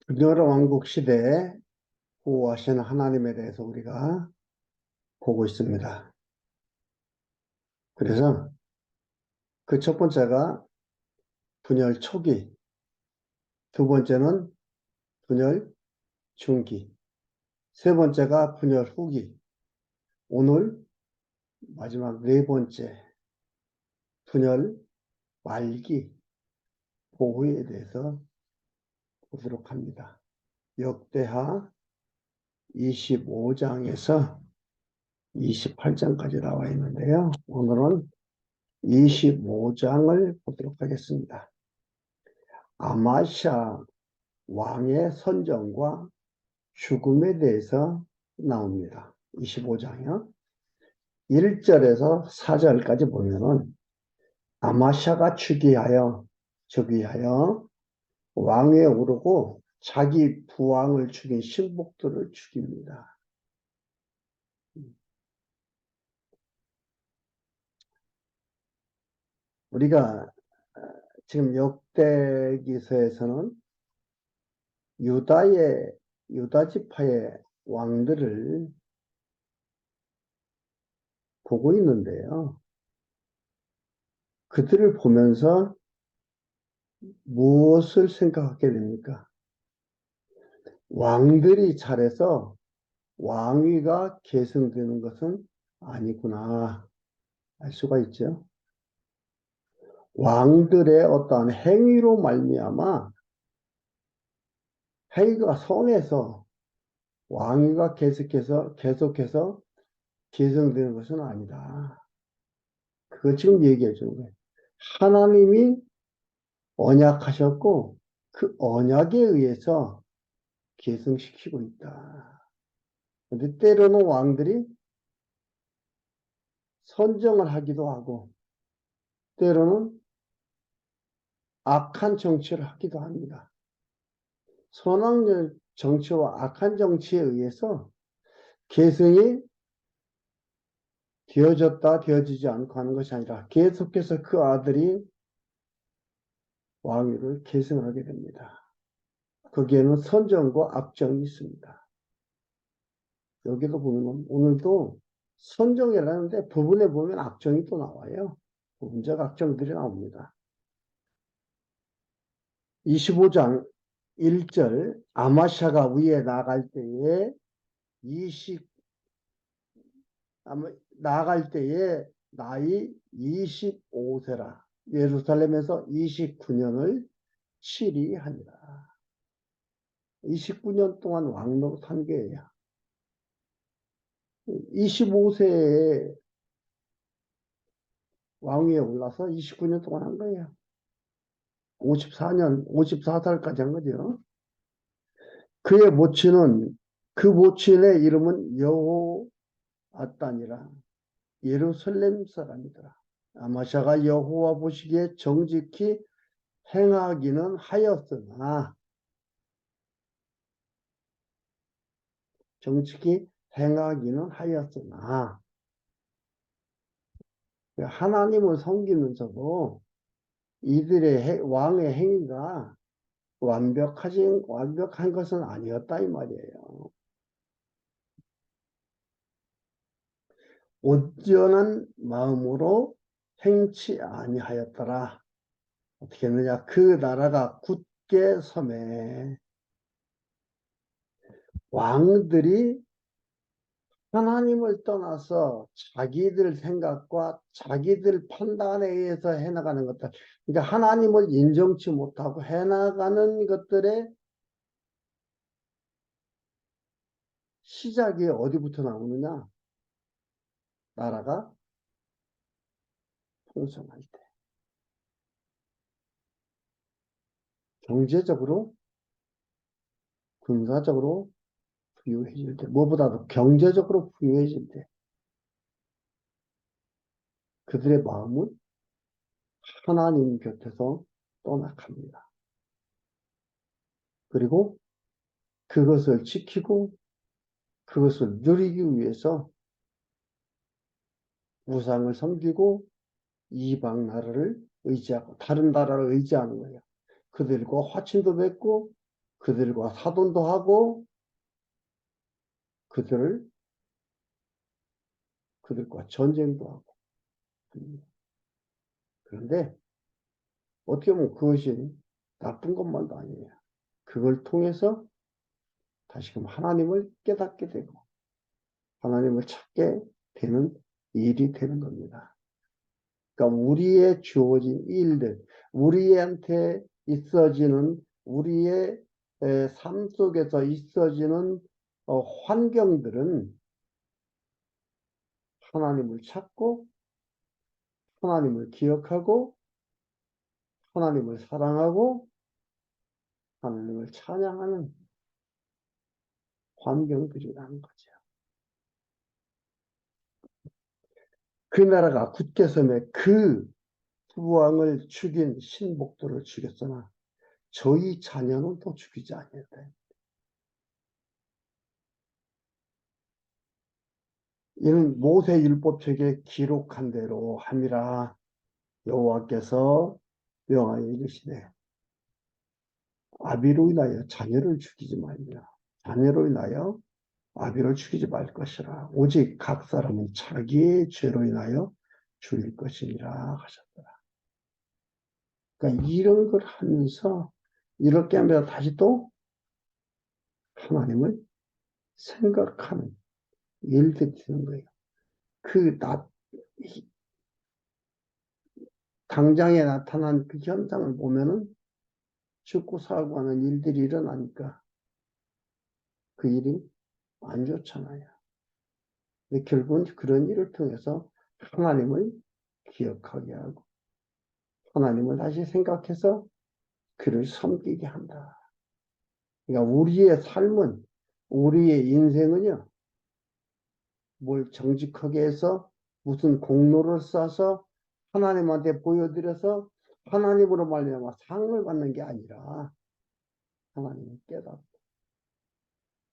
분열 왕국 시대에 보호하신 하나님에 대해서 우리가 보고 있습니다. 그래서 그 첫 번째가 분열 초기, 두 번째는 분열 중기, 세 번째가 분열 후기, 오늘 마지막 네 번째 분열 말기 보호에 대해서 보도록 합니다. 역대하 25장에서 28장까지 나와 있는데요. 오늘은 25장을 보도록 하겠습니다. 아마샤 왕의 선정과 죽음에 대해서 나옵니다. 25장이요. 1절에서 4절까지 보면은 아마샤가 즉위하여 왕위에 오르고 자기 부왕을 죽인 신복들을 죽입니다. 우리가 지금 역대기서에서는 유다 지파의 왕들을 보고 있는데요. 그들을 보면서 무엇을 생각하게 됩니까? 왕들이 잘해서 왕위가 계승되는 것은 아니구나 알 수가 있죠. 왕들의 어떠한 행위로 말미암아 행위가 선해서 왕위가 계속해서 계승되는 것은 아니다. 그거 지금 얘기해 주는 거예요. 하나님이 언약하셨고 그 언약에 의해서 계승시키고 있다. 근데 때로는 왕들이 선정을 하기도 하고 때로는 악한 정치를 하기도 합니다. 선한 정치와 악한 정치에 의해서 계승이 되어지지 않고 하는 것이 아니라 계속해서 그 아들이 왕위를 계승하게 됩니다. 거기에는 선정과 악정이 있습니다. 여기도 보면 오늘도 선정이라는데 부분에 보면 악정이 또 나와요. 부분적 악정들이 나옵니다. 25장 1절 아마샤가 위에 나갈 때에 나이 25세라 예루살렘에서 29년을 치리하니라. 29년 동안 왕노릇 한 거예요. 25세에 왕위에 올라서 29년 동안 한 거예요. 54살까지 한 거죠. 그의 모친은, 그 모친의 이름은 여호아단이라 예루살렘 사람이더라. 아마샤가 여호와 보시기에 정직히 행하기는 하였으나 하나님을 섬기면서도 이들의 왕의 행위가 완벽한 것은 아니었다 이 말이에요. 온전한 마음으로 행치 아니하였더라. 어떻게 했느냐? 그 나라가 굳게 섬에 왕들이 하나님을 떠나서 자기들 생각과 자기들 판단에 의해서 해나가는 것들, 그러니까 하나님을 인정치 못하고 해나가는 것들의 시작이 어디부터 나오느냐? 나라가 풍성할 때, 경제적으로, 군사적으로 부유해질 때, 무엇보다도 경제적으로 부유해질 때, 그들의 마음은 하나님 곁에서 떠나갑니다. 그리고 그것을 지키고 그것을 누리기 위해서 우상을 섬기고 이방 나라를 의지하고 다른 나라를 의지하는 거예요. 그들과 화친도 맺고 그들과 사돈도 하고 그들과 전쟁도 하고. 그런데 어떻게 보면 그것이 나쁜 것만도 아니에요. 그걸 통해서 다시금 하나님을 깨닫게 되고 하나님을 찾게 되는 일이 되는 겁니다. 그러니까 우리의 주어진 일들, 우리한테 있어지는 우리의 삶 속에서 있어지는 환경들은 하나님을 찾고 하나님을 기억하고 하나님을 사랑하고 하나님을 찬양하는 환경들이라는 거죠. 그 나라가 굳게 섬에 그 부왕을 죽인 신복들을 죽였으나 저희 자녀는 또 죽이지 아니하되 이는 모세율법책에 기록한 대로 함이라 여호와께서 명하여 이르시되 아비로 인하여 자녀를 죽이지 말며 자녀로 인하여 아비를 죽이지 말 것이라 오직 각 사람은 자기의 죄로 인하여 죽일 것이니라 하셨더라. 그러니까 이런 걸 하면서 이렇게 하면서 다시 또 하나님을 생각하는 일들이 되는 거예요. 당장에 나타난 그 현상을 보면은 죽고 살고 하는 일들이 일어나니까 그 일이 안 좋잖아요. 근데 결국은 그런 일을 통해서 하나님을 기억하게 하고 하나님을 다시 생각해서 그를 섬기게 한다. 그러니까 우리의 삶은 우리의 인생은요. 뭘 정직하게 해서 무슨 공로를 쌓아서 하나님한테 보여드려서 하나님으로 말미암아 상을 받는 게 아니라 하나님을 깨닫고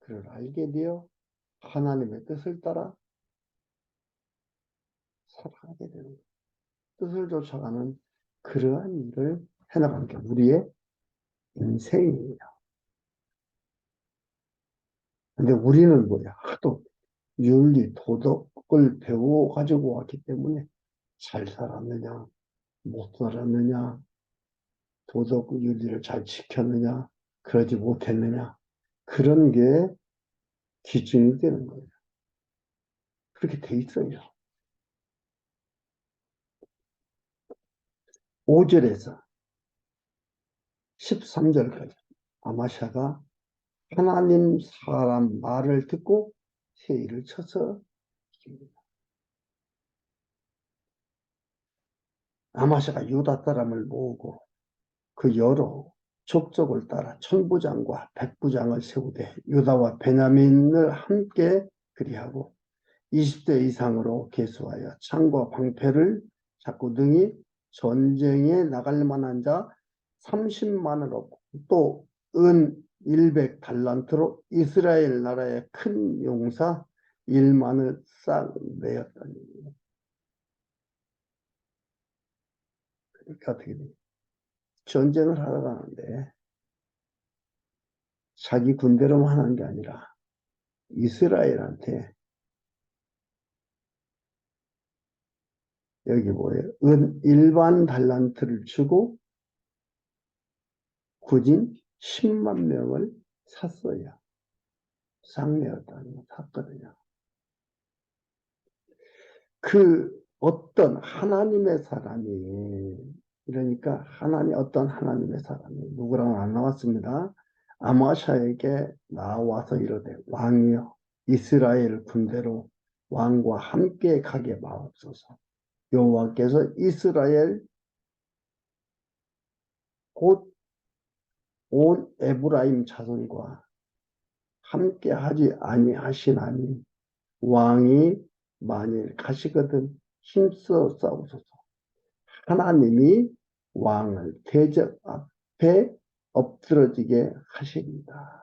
그를 알게 되어 하나님의 뜻을 따라 살아가게 되는 거예요. 뜻을 쫓아가는 그러한 일을 해나가는 게 우리의 인생이에요. 근데 우리는 뭐야? 하도 윤리, 도덕을 배워가지고 왔기 때문에 잘 살았느냐, 못 살았느냐, 도덕 윤리를 잘 지켰느냐, 그러지 못했느냐, 그런 게 기준이 되는 거예요. 그렇게 돼 있어요. 5절에서 13절까지 아마샤가 하나님 사람 말을 듣고 세일을 쳐서 이깁니다. 아마샤가 유다 사람을 모으고 그 여러 족속을 따라 천부장과 백부장을 세우되 유다와 베냐민을 함께 그리하고 20대 이상으로 계수하여 창과 방패를 잡고 등이 전쟁에 나갈 만한 자 30만을 얻고 또 은 100달란트로 이스라엘 나라의 큰 용사 1만을 싹 내었다니. 그러니까 어떻게 돼요? 전쟁을 하러 가는데 자기 군대로만 하는 게 아니라 이스라엘한테 여기 뭐예요? 은 일반 달란트를 주고 군인 10만 명을 샀어요. 쌍내었다는 샀거든요. 그 어떤 하나님의 사람이 그러니까 어떤 하나님의 사람이 누구랑 안 나왔습니다. 아마샤에게 나와서 이르되 왕이여 이스라엘 군대로 왕과 함께 가게 마옵소서. 여호와께서 이스라엘 곧 온 에브라임 자손과 함께 하지 아니하시나니 왕이 만일 가시거든 힘써 싸우소서. 하나님이 왕을 대적 앞에 엎드러지게 하십니다.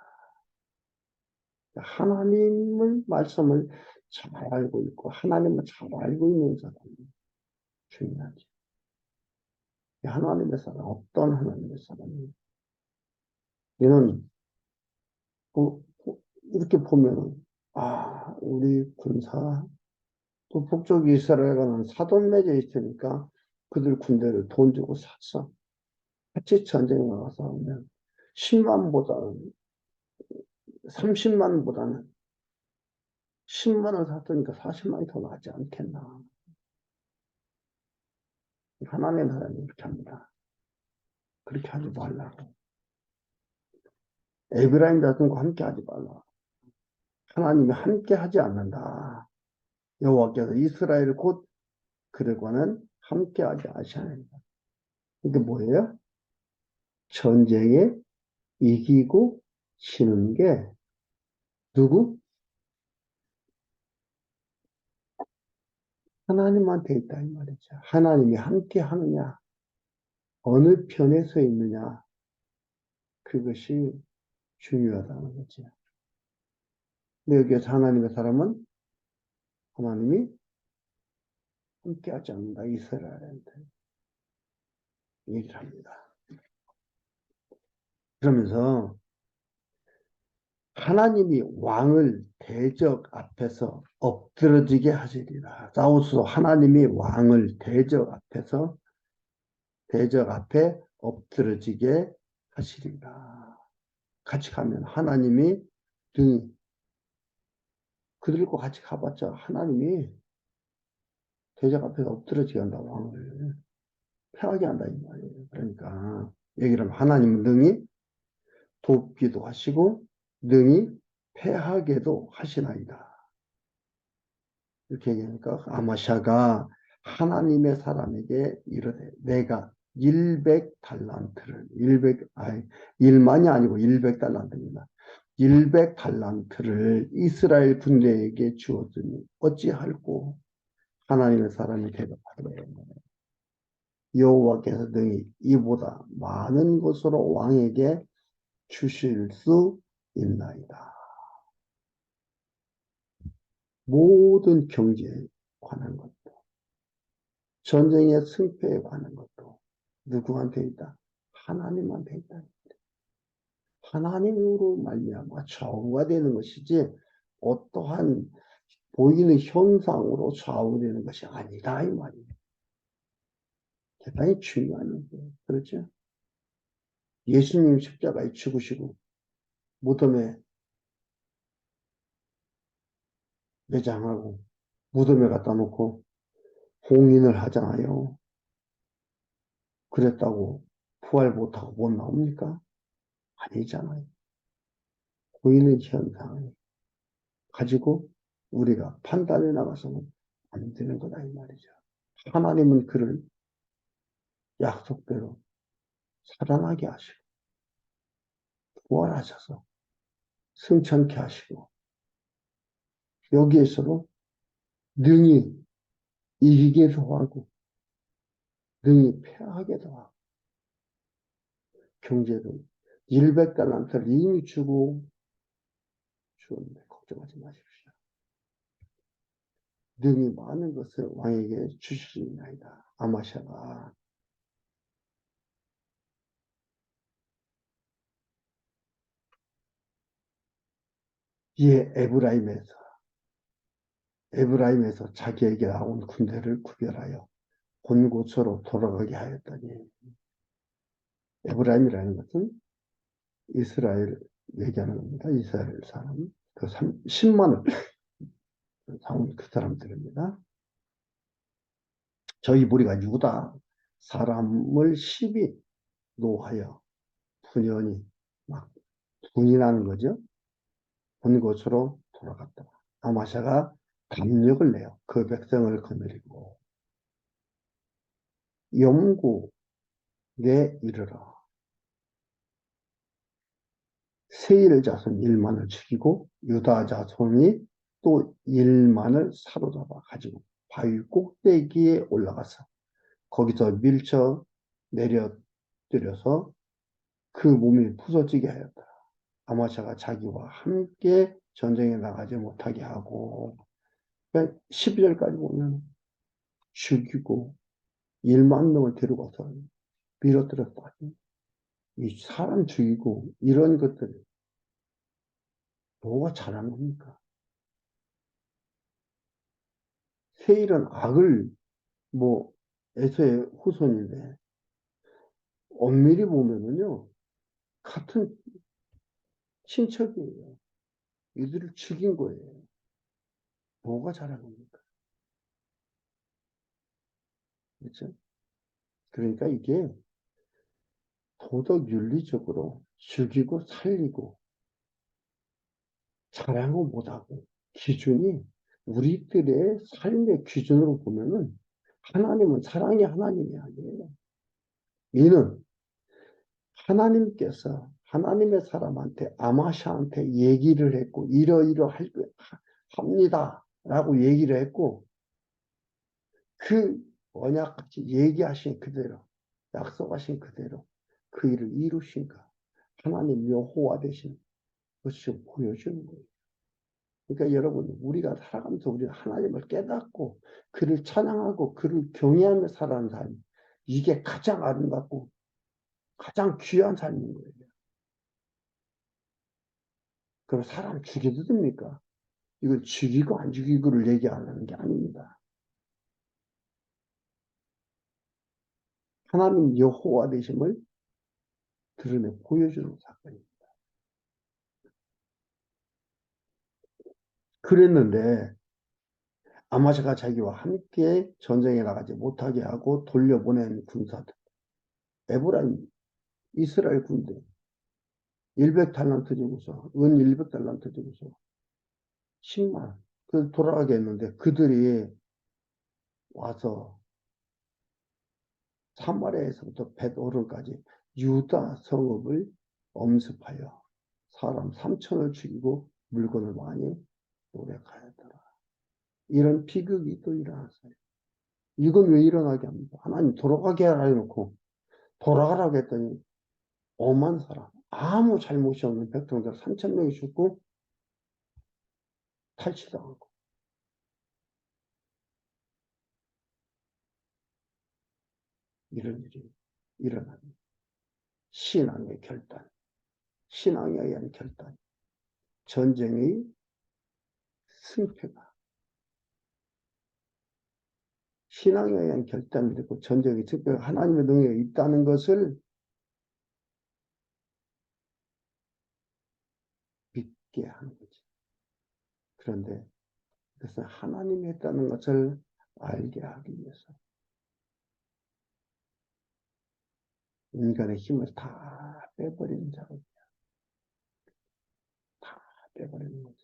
하나님을 말씀을 잘 알고 있고 하나님을 잘 알고 있는 사람이 중요하지. 하나님의 사람, 어떤 하나님의 사람이 이는 이렇게 보면, 아, 우리 군사, 또 북쪽 이스라엘과는 사돈 맺어 있으니까 그들 군대를 돈 주고 샀어. 같이 전쟁에 나가서 하면 10만보다는, 30만보다는 10만을 샀으니까 40만이 더 낫지 않겠나. 하나님의 나라는 이렇게 합니다. 그렇게 하지 말라고. 에브라임 같은 거 함께 하지 말라. 하나님이 함께 하지 않는다. 여호와께서 이스라엘 곧 그들과는 함께 하지 아시아입니다. 이게 뭐예요? 전쟁에 이기고 지는 게 누구? 하나님한테 있다 이 말이죠. 하나님이 함께 하느냐, 어느 편에 서 있느냐, 그것이 중요하다는 거죠. 근데 여기에서 하나님의 사람은 하나님이 함께 하지 않는다. 이스라엘한테 얘기를 합니다. 그러면서 하나님이 왕을 대적 앞에서 엎드러지게 하시리라. 사우스도 하나님이 왕을 대적 앞에 엎드러지게 하시리라. 같이 가면 하나님이 그들과 같이 가봤자 하나님이 대적 앞에서 엎드러지게 한다. 왕을 패하게 한다 이 말이에요. 그러니까 얘기를 하면 하나님은 능히 돕기도 하시고 능히 패하게도 하시나이다. 이렇게 얘기하니까 아마샤가 하나님의 사람에게 이르되 내가 100달란트를 1만이 아니고 100달란트입니다. 100달란트를 이스라엘 군대에게 주었으니 어찌할꼬 하나님의 사람이 대답하되 여호와께서 능히 이보다 많은 것으로 왕에게 주실 수 있나이다. 모든 경제에 관한 것도, 전쟁의 승패에 관한 것도 누구한테 있다? 하나님한테 있다. 하나님으로 말미암아 좌우가 되는 것이지 어떠한 보이는 현상으로 좌우되는 것이 아니다 이 말이에요. 대단히 중요한 얘기예요. 그렇죠? 예수님 십자가에 죽으시고 무덤에 매장하고 무덤에 갖다 놓고 봉인을 하잖아요. 그랬다고 부활 못하고 못 나옵니까? 아니잖아요. 보이는 현상을 가지고 우리가 판단해 나가서는 안 되는 거다 이 말이죠. 하나님은 그를 약속대로 살아나게 하시고 부활하셔서 승천케 하시고 여기에서도 능히 이기게도 하고 능히 패하게도 하고 경제도 100달란트를 이미 주고 주었는데 걱정하지 마십시오. 능히 많은 것을 왕에게 주시리나이다. 아마샤가 이에 에브라임에서 자기에게 나온 군대를 구별하여 본 곳으로 돌아가게 하였더니 에브라임이라는 것은 이스라엘 얘기하는 겁니다. 이스라엘 사람 그 10만을 사온 그 사람들입니다. 저희 무리가 유다 사람을 10이 노하여 분연히 막 분이 나는 거죠. 본 곳으로 돌아갔다. 아마샤가 담력을 내어 그 백성을 거느리고 영국에 이르러 세일 자손 1만을 죽이고 유다 자손이 또 1만을 사로잡아 가지고 바위 꼭대기에 올라가서 거기서 밀쳐 내려뜨려서 그 몸이 부서지게 하였다. 아마샤가 자기와 함께 전쟁에 나가지 못하게 하고 12절까지 보면 죽이고 1만 명을 데려가서 밀어뜨렸다. 이 사람 죽이고 이런 것들 뭐가 잘한 겁니까? 세일은 악을 뭐 에서의 후손인데 엄밀히 보면은요 같은 친척이에요. 이들을 죽인 거예요. 뭐가 잘한 겁니까? 그렇죠? 그러니까 이게 도덕 윤리적으로 죽이고 살리고 잘하고 못하고 기준이 우리들의 삶의 기준으로 보면은 하나님은 사랑의 하나님이 아니에요. 이는 하나님께서 하나님의 사람한테 아마샤한테 얘기를 했고 이러이러 합니다 라고 얘기를 했고 그 언약같이 얘기하신 그대로 약속하신 그대로 그 일을 이루신가 하나님 여호와 되신 것을 보여주는 거예요. 그러니까 여러분 우리가 살아가면서 우리가 하나님을 깨닫고 그를 찬양하고 그를 경외하며 살아가는 삶 이게 가장 아름답고 가장 귀한 삶인 거예요. 그럼 사람 죽여도 됩니까? 이건 죽이고 안 죽이고를 얘기하려는 게 아닙니다. 하나님 여호와 되심을 드러내 보여주는 사건입니다. 그랬는데 아마샤가 자기와 함께 전쟁에 나가지 못하게 하고 돌려보낸 군사들 에브라임 이스라엘 군대 100달란트 주고서 은 100달란트 주고서 10만 그 돌아가게 했는데 그들이 와서 사마리아에서부터 벳오른까지 유다 성읍을 엄습하여 사람 3천을 죽이고 물건을 많이 노력하였더라. 이런 비극이 또 일어났어요. 이건 왜 일어나게 합니까? 하나님 돌아가게 하라 해놓고 돌아가라고 했더니 오만 사람 아무 잘못이 없는 백성들 3천 명이 죽고 탈취당하고 이런 일이 일어납니다. 신앙의 결단, 신앙에 의한 결단, 전쟁의 승패가 신앙에 의한 결단이 되고 전쟁의 승패가 하나님의 능력에 있다는 것을 믿게 하는 거지. 그런데 그것은 하나님이 했다는 것을 알게 하기 위해서 인간의 힘을 다 빼버리는 작업이야. 다 빼버리는 거지.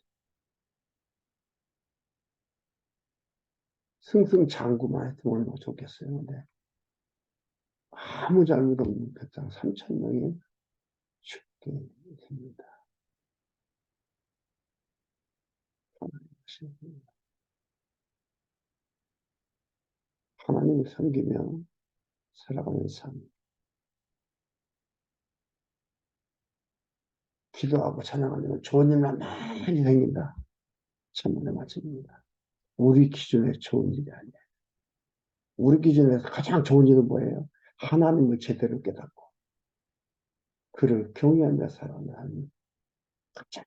승승장구만 했으면 얼마나 좋겠어요. 근데 아무 잘못 없는 백성 3천 명이 죽게 됩니다. 하나님을 섬기며 살아가는 삶. 기도하고 찬양하면 좋은 일만 많이 생긴다. 참말로 맞습니다. 우리 기준에 좋은 일이 아니에요. 우리 기준에서 가장 좋은 일은 뭐예요? 하나님을 제대로 깨닫고 그를 경외하며 살아가는 삶이 가장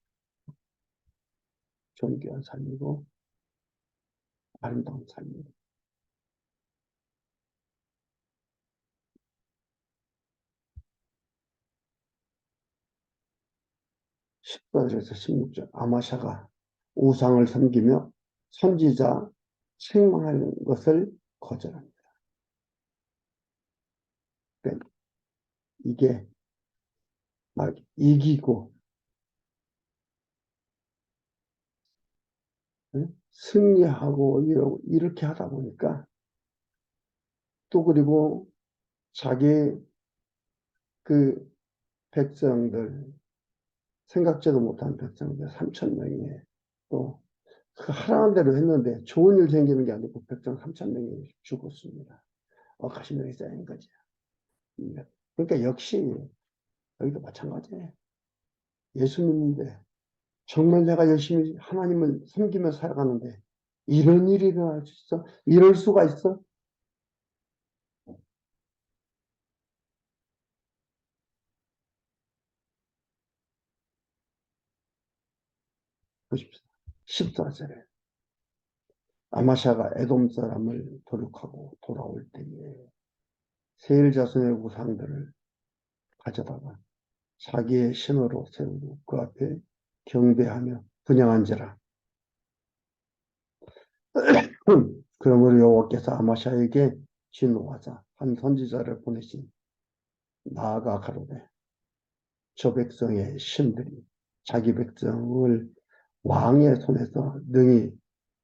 존귀한 삶이고 아름다운 삶입니다. 14절에서 16절 아마샤가 우상을 섬기며 선지자 책망하는 것을 거절합니다. 그러니까 이게 막 이기고 승리하고 이렇게 하다 보니까 또 그리고 자기 그 백성들 생각지도 못한 백성들 3천 명이 또 그 하라는 대로 했는데 좋은 일 생기는 게 아니고 백성 3천 명이 죽었습니다. 가시명이 쌓인 거지. 그러니까 역시 여기도 마찬가지예요. 예수 믿는데 정말 내가 열심히 하나님을 섬기며 살아가는데 이런 일이 일어날 수 있어? 이럴 수가 있어? 보십시오. 14절에 아마샤가 에돔 사람을 도륙하고 돌아올 때에 세일 자손의 우상들을 가져다가 자기의 신으로 세우고 그 앞에 경배하며 분향한지라. 그러므로 여호와께서 아마샤에게 진노하자 한 선지자를 보내신 나아가 가로되 저 백성의 신들이 자기 백성을 왕의 손에서 능히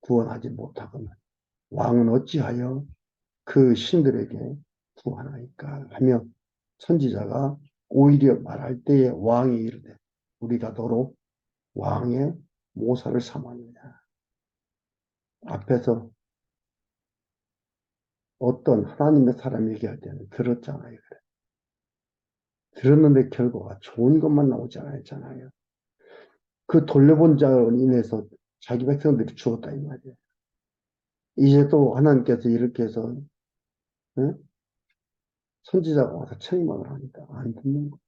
구원하지 못하거늘 왕은 어찌하여 그 신들에게 구하나이까 하며 선지자가 오히려 말할 때에 왕이 이르되 우리가 너로 왕의 모사를 삼았느냐. 앞에서 어떤 하나님의 사람이 얘기할 때는 들었잖아요. 그래. 들었는데 결과가 좋은 것만 나오지 않았잖아요. 그 돌려본 자로 인해서 자기 백성들이 죽었다 이 말이에요. 이제 또 하나님께서 이렇게 해서 응? 선지자가 와서 책임을 하니까 안 듣는 거.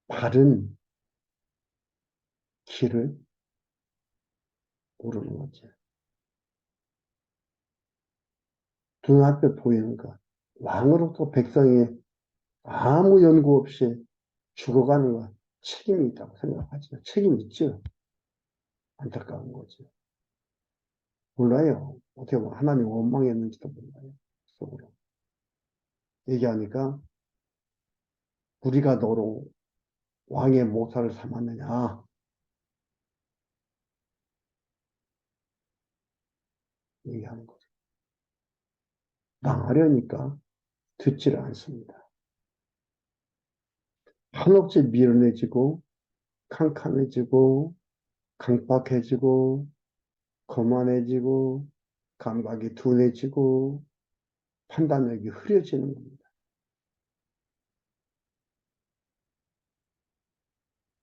바른 길을 모르는 거지. 눈앞에 보이는 것. 왕으로서 백성이 아무 연구 없이 죽어가는 건 책임이 있다고 생각하죠. 책임이 있죠. 안타까운 거지. 몰라요. 어떻게 보면 하나님 원망했는지도 몰라요. 속으로. 얘기하니까 우리가 너로 왕의 모사를 삼았느냐 얘기하는 거죠. 망하려니까 듣지를 않습니다. 한없이 미련해지고 캄캄해지고 강박해지고 거만해지고 감각이 둔해지고 판단력이 흐려지는 겁니다.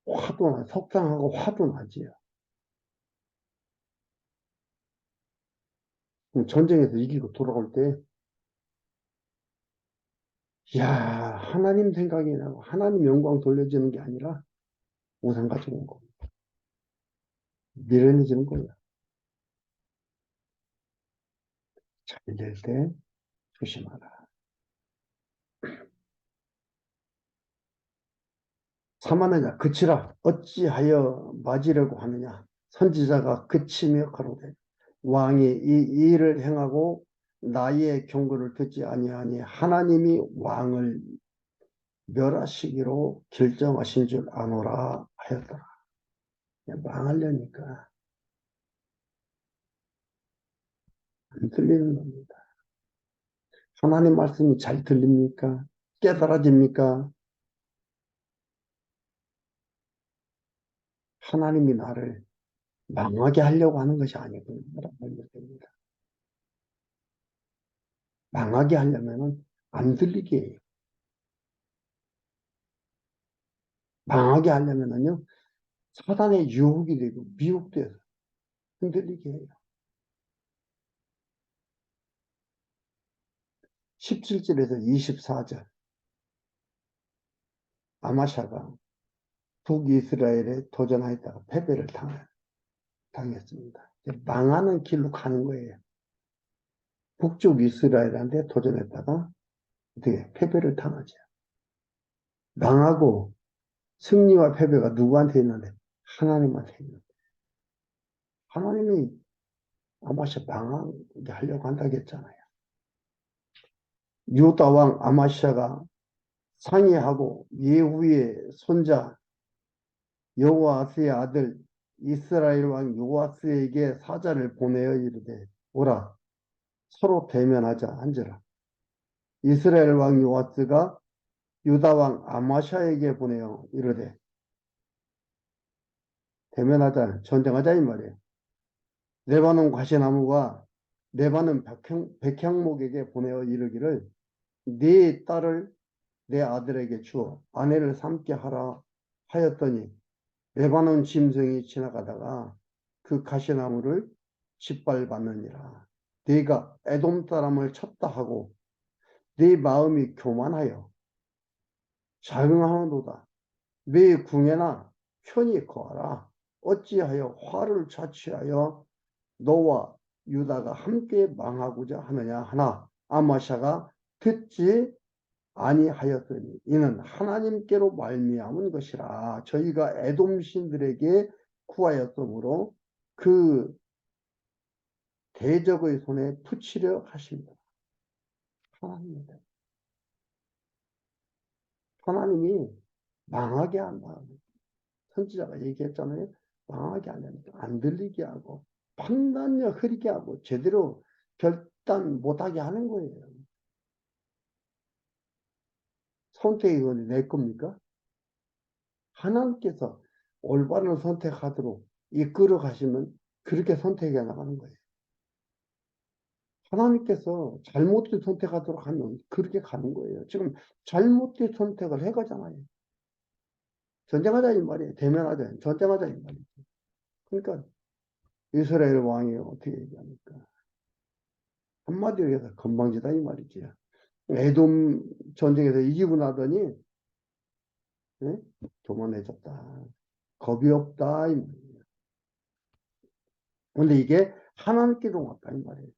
화도 나, 속상하고 화도 나지요. 전쟁에서 이기고 돌아올 때, 야 하나님 생각이 나고 하나님 영광 돌려지는 게 아니라 우상 가지고 온 겁니다. 미련해지는 거예요. 잘 될 때 조심하라. 삼하느냐 그치라 어찌하여 맞으려고 하느냐. 선지자가 그치며 가로되 왕이 이 일을 행하고 나의 경고를 듣지 아니하니 하나님이 왕을 멸하시기로 결정하신 줄 아노라 하였더라. 망하려니까 안 들리는 겁니다. 하나님 말씀이 잘 들립니까? 깨달아집니까? 하나님이 나를 망하게 하려고 하는 것이 아니구나. 망하게 하려면 안 들리게 해요. 망하게 하려면요, 사단의 유혹이 되고 미혹돼서 흔들리게 해요. 17절에서 24절 아마샤가 북이스라엘에 도전하였다가 패배를 당했습니다. 망하는 길로 가는 거예요. 북쪽 이스라엘한테 도전했다가 어떻게 패배를 당하죠. 망하고 승리와 패배가 누구한테 있는데 하나님한테 있는데 하나님이 아마샤 망하게 하려고 한다고 했잖아요. 유다 왕 아마샤가 상의하고 예후의 손자 여호아스의 아들 이스라엘 왕 요아스에게 사자를 보내어 이르되 오라 서로 대면하자 앉으라. 이스라엘 왕 요아스가 유다 왕 아마샤에게 보내어 이르되 대면하자 전쟁하자 이 말이에요. 레바논 과시나무가 레바논 백향목에게 보내어 이르기를 네 딸을 내 아들에게 주어 아내를 삼게 하라 하였더니 레바논 짐승이 지나가다가 그 가시나무를 짓밟았느니라. 네가 에돔 사람을 쳤다 하고 네 마음이 교만하여 자응하노도다. 내 궁에나 편히 거하라. 어찌하여 화를 자취하여 너와 유다가 함께 망하고자 하느냐 하나 아마샤가 듣지 아니하였더니 이는 하나님께로 말미암은 것이라. 저희가 에돔 신들에게 구하였으므로 그 대적의 손에 붙이려 하십니다. 하나님입니다. 하나님이 망하게 한다. 선지자가 얘기했잖아요. 망하게 하려니까 안 들리게 하고 판단력 흐리게 하고 제대로 결단 못하게 하는 거예요. 선택이 내 겁니까? 하나님께서 올바른 선택하도록 이끌어 가시면 그렇게 선택해 나가는 거예요. 하나님께서 잘못된 선택하도록 하면 그렇게 가는 거예요. 지금 잘못된 선택을 해가잖아요. 전쟁하자 이 말이에요. 대면하자. 전쟁하자 이 말이에요. 그러니까 이스라엘 왕이 어떻게 얘기합니까? 한마디로 해서 건방지다 이 말이지. 에돔 전쟁에서 이기고 나더니 예? 교만해졌다. 겁이 없다 이 말이에요. 근데 이게 하나님께로 왔다 이 말이에요.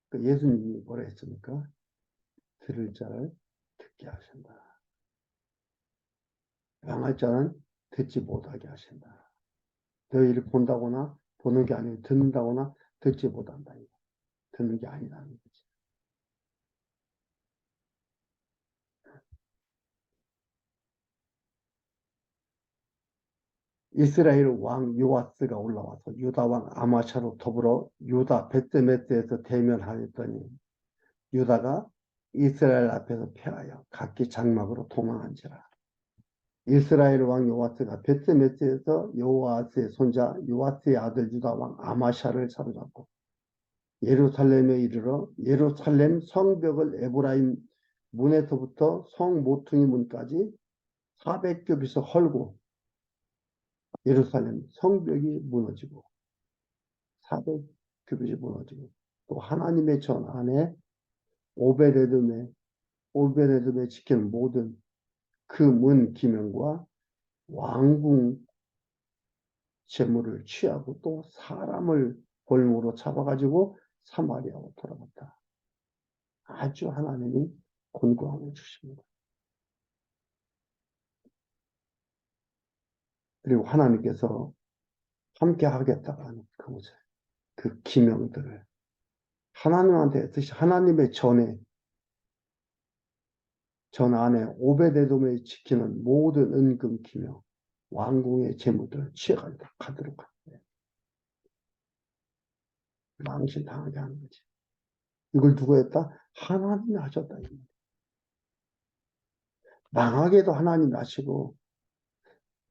그 예수님이 뭐라 했습니까? 들을 자를 듣게 하신다. 망할 자는 듣지 못하게 하신다. 너희를 본다거나 보는 게 아니고 듣는다거나 듣지 못한다. 듣는 게 아니라는 거지. 이스라엘 왕 요아스가 올라와서 유다 왕 아마샤로 더불어 유다 벳세메스에서 대면하였더니 유다가 이스라엘 앞에서 패하여 각기 장막으로 도망한지라. 이스라엘 왕 요아스가 벳세메스에서 요아스의 손자 요아스의 아들 유다 왕 아마샤를 사로잡고 예루살렘에 이르러 예루살렘 성벽을 에브라임 문에서부터 성 모퉁이 문까지 400규빗을 헐고 예루살렘 성벽이 무너지고 400규빗이 무너지고 또 하나님의 전 안에 오베데돔에 지키는 모든 그 문 기명과 왕궁 재물을 취하고 또 사람을 볼모로 잡아가지고 사마리아로 돌아갔다. 아주 하나님이 권고함을 주십니다. 그리고 하나님께서 함께 하겠다고 하는 그것을, 그 기명들을 하나님한테 뜻이 하나님의 전 안에 오베데돔에 지키는 모든 은금 기명, 왕궁의 재물들을 취해가지고 가도록 하는 거예요. 망신당하게 하는 거지. 이걸 누가 했다? 하나님이 하셨다. 망하게도 하나님이 하시고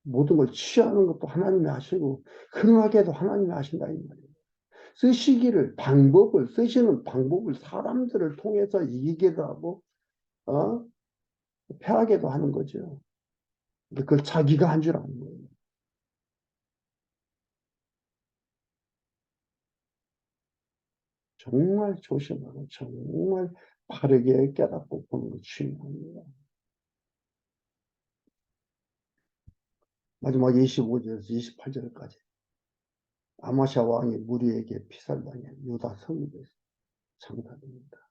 모든 걸 취하는 것도 하나님이 하시고 흥하게도 하나님이 하신다 이 말이에요. 쓰시는 방법을 사람들을 통해서 이기게도 하고 패하게도 하는 거죠. 그걸 자기가 한 줄 아는 거예요. 정말 조심하고 정말 바르게 깨닫고 보는 게 중요합니다. 마지막 25절에서 28절까지 아마샤 왕이 무리에게 피살당해 유다 성읍에서 장사됩니다.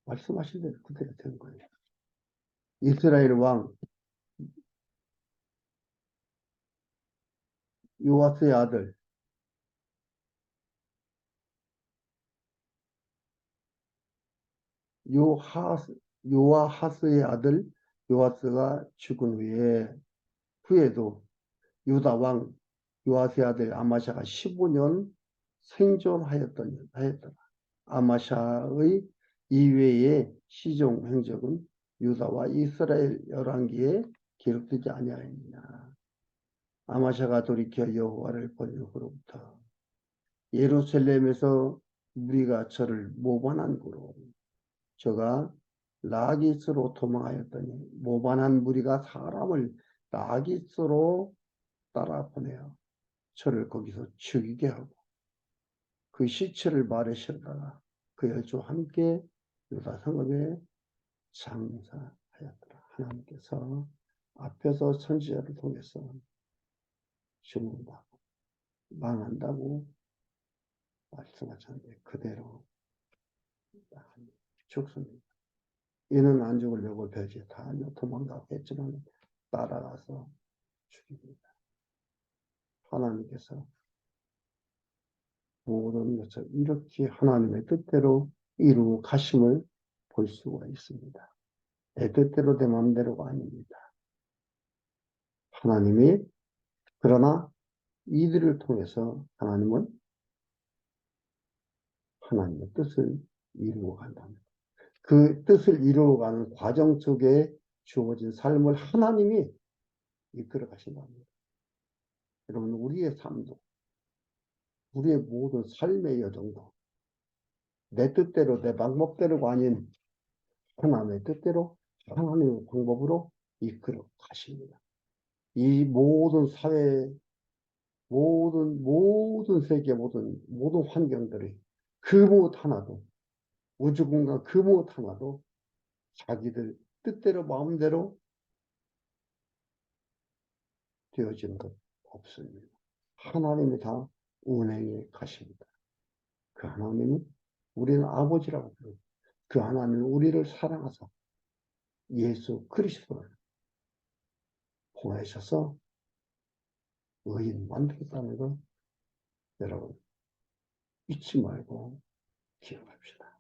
말씀하신 대로 그대로 된 거예요. 이스라엘 왕 요아스의 아들 요하스, 요아하스의 아들 요아스가 죽은 후에도 유다 왕 요아스의 아들 아마샤가 15년 하였더라. 아마샤의 이외의 시종 행적은 유다와 이스라엘 열왕기에 기록되지 아니하였느냐. 아마샤가 돌이켜 여호와를 버린 후로부터 예루살렘에서 무리가 저를 모반한 고로 저가 라기스로 도망하였더니 모반한 무리가 사람을 라기스로 따라 보내어 저를 거기서 죽이게 하고 그 시체를 말에 실다가 그 열조와 함께 유다 성읍에 장사하였더라. 하나님께서 앞에서 선지자를 통해서 죽는다고 망한다고 말씀하셨는데 그대로 죽습니다. 이는 안 죽으려고 벼지 다 도망가고 했지만 따라가서 죽입니다. 하나님께서 모든 것을 이렇게 하나님의 뜻대로 이루어 가심을 볼 수가 있습니다. 내 뜻대로 내 마음대로가 아닙니다. 하나님이 그러나 이들을 통해서 하나님은 하나님의 뜻을 이루어 간답니다. 그 뜻을 이루어가는 과정 속에 주어진 삶을 하나님이 이끌어 가신답니다. 여러분 우리의 삶도 우리의 모든 삶의 여정도 내 뜻대로 내 방법대로가 아닌 하나님의 뜻대로 하나님의 방법으로 이끌어 가십니다. 이 모든 사회 모든 세계 모든 환경들이 그 무엇 하나도 우주 공간 그 무엇 하나도 자기들 뜻대로 마음대로 되어지는 것 없습니다. 하나님이 다 운행해 가십니다. 그 하나님은 우리는 아버지라고 부르고 그 하나님은 우리를 사랑하사 예수 그리스도를 보내셔서 의인 만들었다는 것 여러분 잊지 말고 기억합시다.